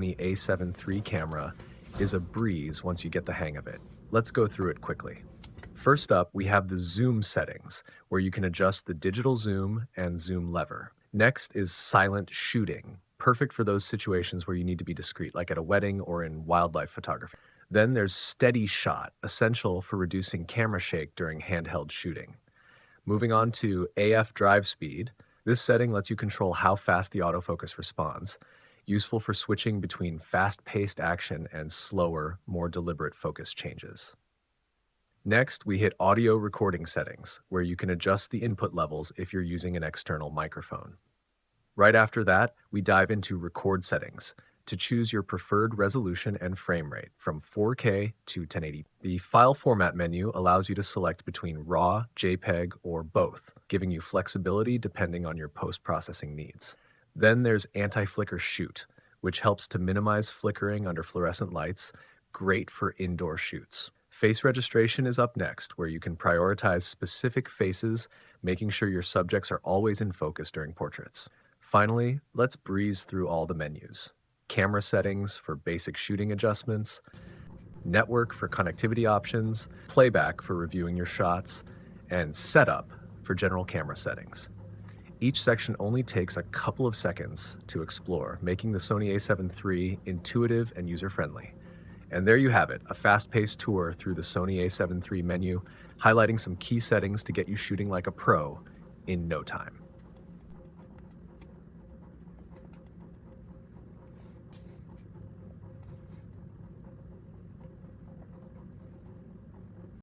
The A7 III camera is a breeze once you get the hang of it. Let's go through it quickly. First up, we have the zoom settings, where you can adjust the digital zoom and zoom lever. Next is silent shooting, perfect for those situations where you need to be discreet, like at a wedding or in wildlife photography. Then there's steady shot, essential for reducing camera shake during handheld shooting. Moving on to AF drive speed, this setting lets you control how fast the autofocus responds, useful for switching between fast-paced action and slower, more deliberate focus changes. Next, we hit audio recording settings, where you can adjust the input levels if you're using an external microphone. Right after that, we dive into record settings to choose your preferred resolution and frame rate from 4K to 1080. The file format menu allows you to select between RAW, JPEG, or both, giving you flexibility depending on your post-processing needs. Then there's anti-flicker shoot, which helps to minimize flickering under fluorescent lights, great for indoor shoots. Face registration is up next, where you can prioritize specific faces, making sure your subjects are always in focus during portraits. Finally, let's breeze through all the menus. Camera settings for basic shooting adjustments, network for connectivity options, playback for reviewing your shots, and setup for general camera settings. Each section only takes a couple of seconds to explore, making the Sony A7 III intuitive and user-friendly. And there you have it, a fast-paced tour through the Sony A7 III menu, highlighting some key settings to get you shooting like a pro in no time.